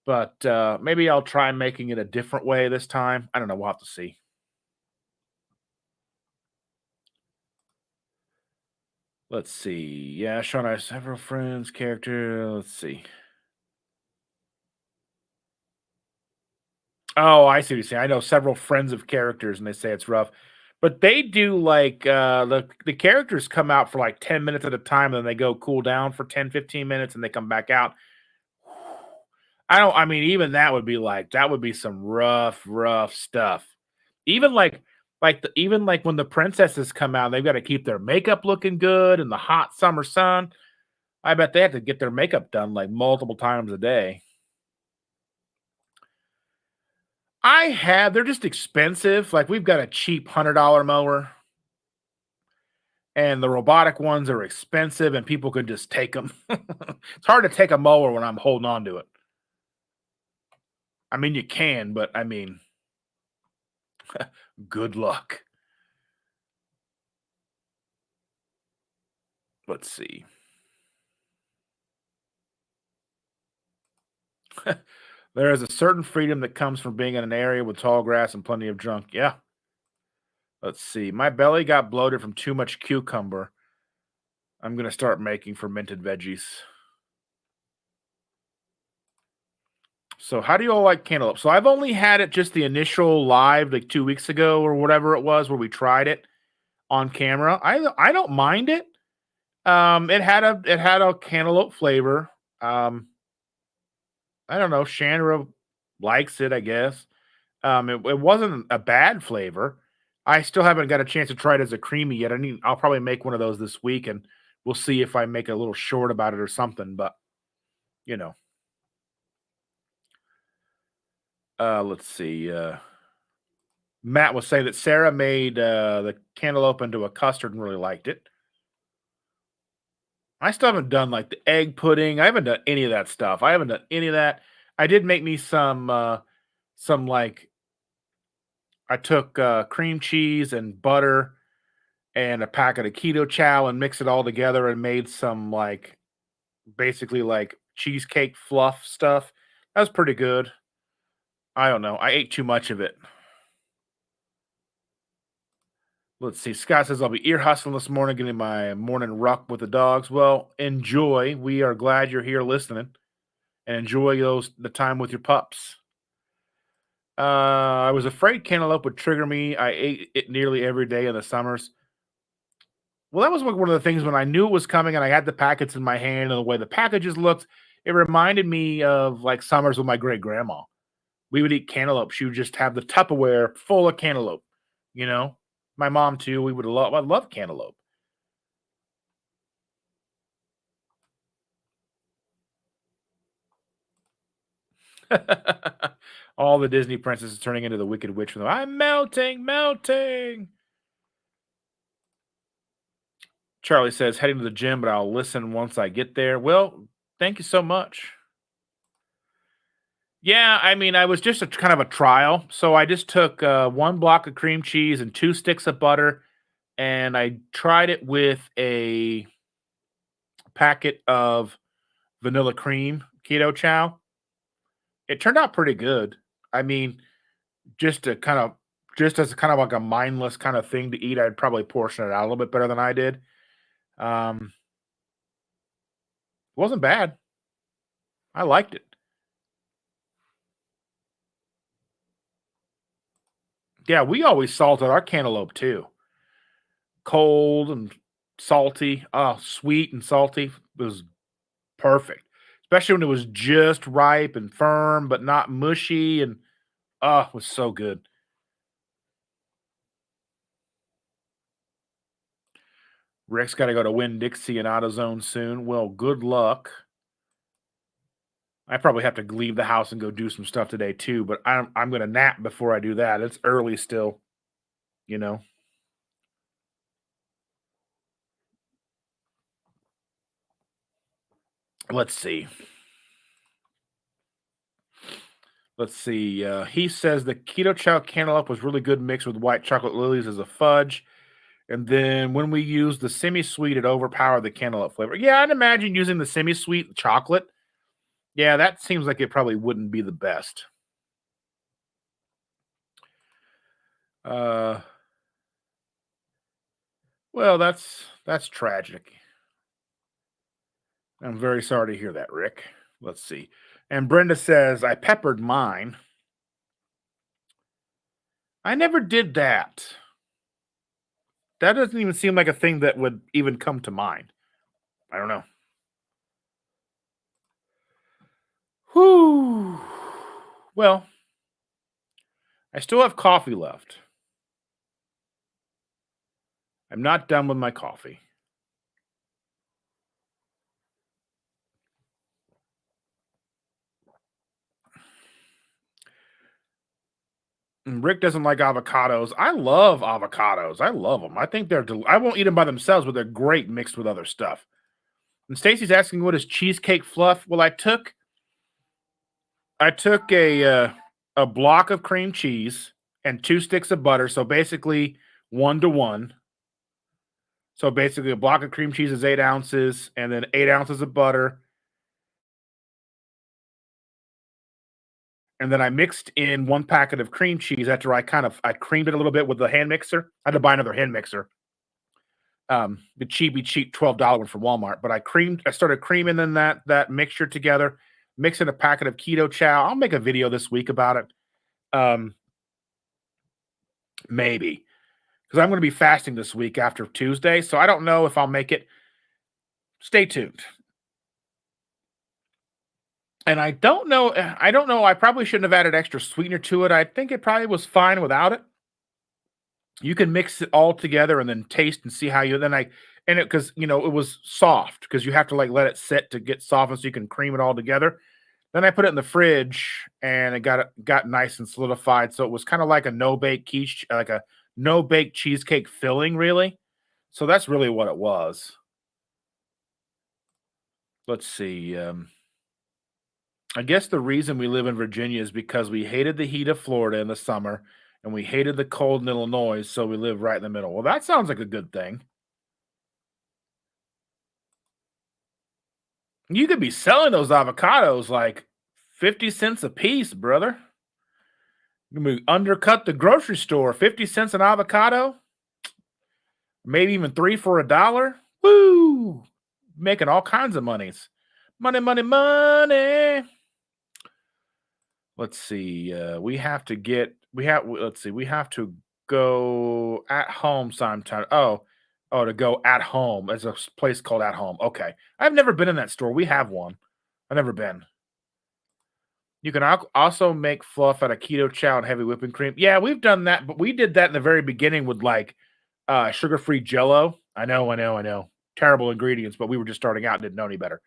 but maybe I'll try making it a different way this time. I don't know. We'll have to see. Let's see. Yeah, Sean, I have several friends, character. Let's see. Oh, I see what you're saying. I know several friends of characters, and they say it's rough, but they do like the characters come out for like 10 minutes at a time, and then they go cool down for 10, 15 minutes, and they come back out. I don't. I mean, even that would be some rough stuff. Even even like when the princesses come out, they've got to keep their makeup looking good in the hot summer sun. I bet they have to get their makeup done like multiple times a day. They're just expensive. Like we've got a cheap $100 mower, and the robotic ones are expensive, and people could just take them. It's hard to take a mower when I'm holding on to it. I mean, you can, but I mean, good luck. Let's see. There is a certain freedom that comes from being in an area with tall grass and plenty of junk. Yeah. Let's see. My belly got bloated from too much cucumber. I'm going to start making fermented veggies. So, how do you all like cantaloupe? So, I've only had it just the initial live like 2 weeks ago or whatever it was where we tried it on camera. I don't mind it. It had a cantaloupe flavor. I don't know. Chandra likes it, I guess. It wasn't a bad flavor. I still haven't got a chance to try it as a creamy yet. I'll probably make one of those this week, and we'll see if I make a little short about it or something. But you know, let's see. Matt was saying that Sarah made the cantaloupe into a custard and really liked it. I still haven't done like the egg pudding. I haven't done any of that stuff. I haven't done any of that. I did make me some like I took cream cheese and butter and a packet of keto chow and mixed it all together and made some like basically like cheesecake fluff stuff. That was pretty good. I don't know. I ate too much of it. Let's see. Scott says I'll be ear hustling this morning, getting my morning ruck with the dogs. Well, enjoy. We are glad you're here listening, and enjoy the time with your pups. I was afraid cantaloupe would trigger me. I ate it nearly every day in the summers. Well, that was like one of the things when I knew it was coming and I had the packets in my hand and the way the packages looked, it reminded me of like summers with my great grandma. We would eat cantaloupe. She would just have the Tupperware full of cantaloupe. you know? My mom too, I love cantaloupe. All the Disney princesses turning into the Wicked Witch from them. I'm melting, melting. Charlie says, heading to the gym, but I'll listen once I get there. Well, thank you so much. Yeah, I mean, I was just a kind of a trial. So I just took 1 block of cream cheese and 2 sticks of butter, and I tried it with a packet of vanilla cream keto chow. It turned out pretty good. I mean, just to kind of just as kind of like a mindless kind of thing to eat, I'd probably portion it out a little bit better than I did. Wasn't bad. I liked it. Yeah, we always salted our cantaloupe too. Cold and salty. Oh, sweet and salty. It was perfect. Especially when it was just ripe and firm, but not mushy. And oh, it was so good. Rick's got to go to Winn Dixie and AutoZone soon. Well, good luck. I probably have to leave the house and go do some stuff today too, but I'm gonna nap before I do that. It's early still, you know. Let's see. Let's see. He says the keto chow cantaloupe was really good mixed with white chocolate lilies as a fudge. And then when we used the semi-sweet, it overpowered the cantaloupe flavor. Yeah, I'd imagine using the semi-sweet chocolate. Yeah, that seems like it probably wouldn't be the best. Uh, well, that's tragic. I'm very sorry to hear that, Rick. Let's see. And Brenda says, I peppered mine. I never did that. That doesn't even seem like a thing that would even come to mind. I don't know. Whew. Well, I still have coffee left. I'm not done with my coffee. And Rick doesn't like avocados. I love avocados. I love them. I think I won't eat them by themselves, but they're great mixed with other stuff. And Stacy's asking, what is cheesecake fluff? Well, I took a block of cream cheese and 2 sticks of butter, so basically 1 to 1. So basically, a block of cream cheese is 8 ounces, and then 8 ounces of butter. And then I mixed in 1 packet of cream cheese after I creamed it a little bit with the hand mixer. I had to buy another hand mixer. The cheap $12 one from Walmart. But I started creaming in that mixture together, mixing a packet of keto chow. I'll make a video this week about it. Um, maybe because I'm going to be fasting this week after Tuesday, so I don't know if I'll make it. Stay tuned. And I don't know. I don't know. I probably shouldn't have added extra sweetener to it. I think it probably was fine without it. You can mix it all together and then taste and see how you. Then I and it because it was soft because you have to like let it sit to get softened so you can cream it all together. Then I put it in the fridge and it got nice and solidified. So it was kind of like a no bake quiche, like a no bake cheesecake filling, really. So that's really what it was. Let's see. I guess the reason we live in Virginia is because we hated the heat of Florida in the summer and we hated the cold in Illinois, so we live right in the middle. Well, that sounds like a good thing. You could be selling those avocados like 50 cents a piece, brother. You can undercut the grocery store, 50 cents an avocado, maybe even 3 for $1. Woo! Making all kinds of monies. Money, money, money. Let's see. Let's see. We have to go at home sometime. To go at home. There's a place called At Home. Okay. I've never been in that store. We have one. I've never been. You can also make fluff out of keto chow and heavy whipping cream. Yeah, we've done that, but we did that in the very beginning with like sugar-free jello. I know. Terrible ingredients, but we were just starting out and didn't know any better.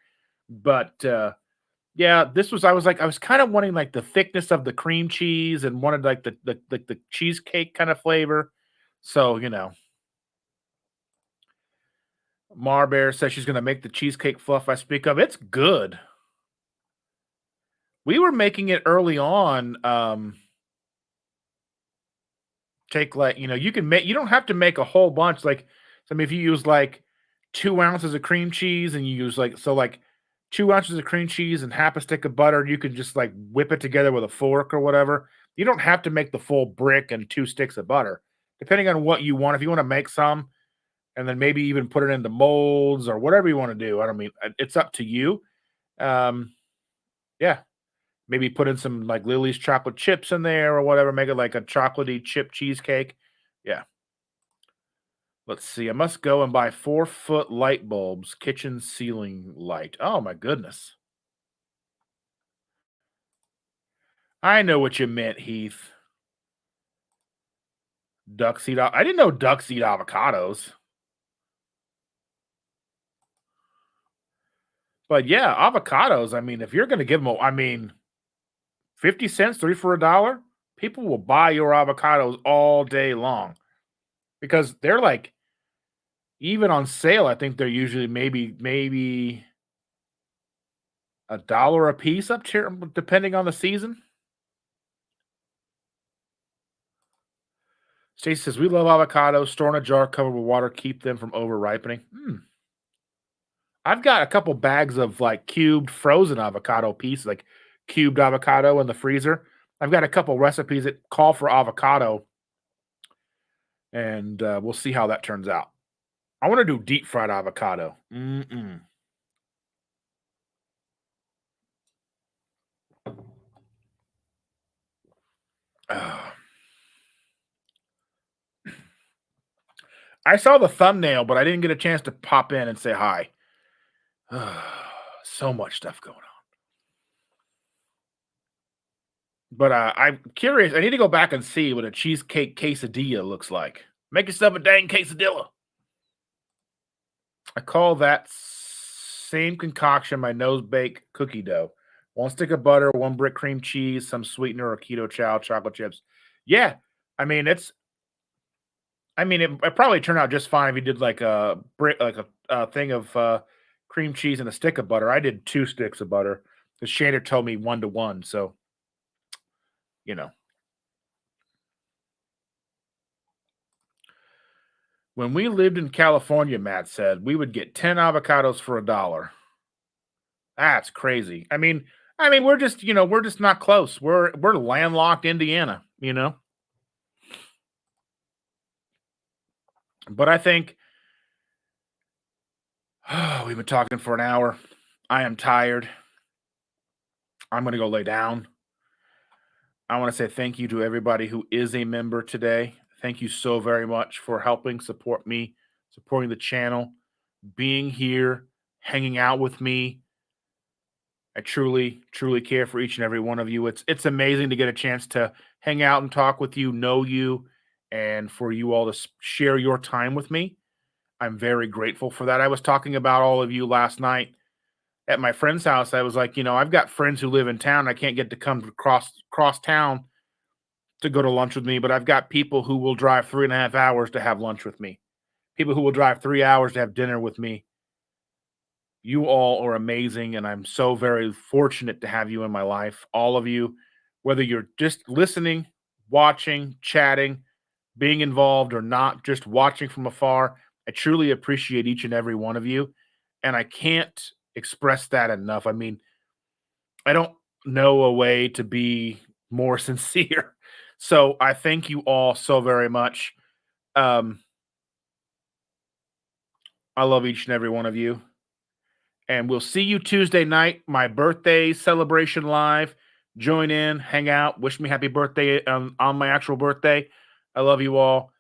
But yeah, this was I was kind of wanting like the thickness of the cream cheese and wanted like the cheesecake kind of flavor. So, Bear says she's gonna make the cheesecake fluff I speak of. It's good. We were making it early on. Take like, you don't have to make a whole bunch. Like, I mean, if you use like 2 ounces of cream cheese and you use like 2 ounces of cream cheese and half a stick of butter, you can just like whip it together with a fork or whatever. You don't have to make the full brick and 2 sticks of butter, depending on what you want. If you want to make some and then maybe even put it into molds or whatever you want to do. I don't mean it's up to you. Um, yeah, maybe put in some like Lily's chocolate chips in there or whatever, make it like a chocolatey chip cheesecake. Yeah. Let's see. I must go and buy 4-foot light bulbs, kitchen ceiling light. Oh my goodness. I know what you meant, Heath. Ducks eat. I didn't know ducks eat avocados. But yeah, avocados. I mean, if you're going to give them, 50 cents, three for $1, people will buy your avocados all day long because they're like, even on sale, I think they're usually maybe $1 a piece up here, depending on the season. Stacey says, we love avocados. Store in a jar covered with water. Keep them from over ripening. I've got a couple bags of like cubed frozen avocado pieces, like cubed avocado in the freezer. I've got a couple recipes that call for avocado, and we'll see how that turns out. I want to do deep fried avocado. Ah. I saw the thumbnail, but I didn't get a chance to pop in and say hi. So much stuff going on. But I'm curious. I need to go back and see what a cheesecake quesadilla looks like. Make yourself a dang quesadilla. I call that same concoction my nose bake cookie dough. 1 stick of butter, 1 brick cream cheese, some sweetener or keto chow, chocolate chips. Yeah, I mean it probably turned out just fine if you did like a brick, like a thing of cream cheese and a stick of butter. I did 2 sticks of butter because Shander told me 1 to 1. So you know, when we lived in California, Matt said we would get 10 avocados for $1. That's crazy. We're just not close. We're landlocked Indiana. But I think we've been talking for an hour. I am tired. I'm gonna go lay down. I want to say thank you to everybody who is a member today. Thank you so very much for helping support me, supporting the channel, being here, hanging out with me. I truly, truly care for each and every one of you. It's amazing to get a chance to hang out and talk with you, know you, and for you all to share your time with me. I'm very grateful for that. I was talking about all of you last night at my friend's house. I was like, I've got friends who live in town. I can't get to come cross town to go to lunch with me, but I've got people who will drive 3.5 hours to have lunch with me. People who will drive 3 hours to have dinner with me. You all are amazing, and I'm so very fortunate to have you in my life. All of you, whether you're just listening, watching, chatting, being involved, or not, just watching from afar, I truly appreciate each and every one of you. And I can't express that enough. I mean, I don't know a way to be more sincere. So I thank you all so very much. Um, I love each and every one of you. And we'll see you Tuesday night, my birthday celebration live. Join in, hang out, wish me happy birthday on my actual birthday. I love you all.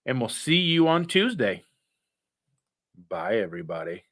And we'll see you on Tuesday. Bye, everybody.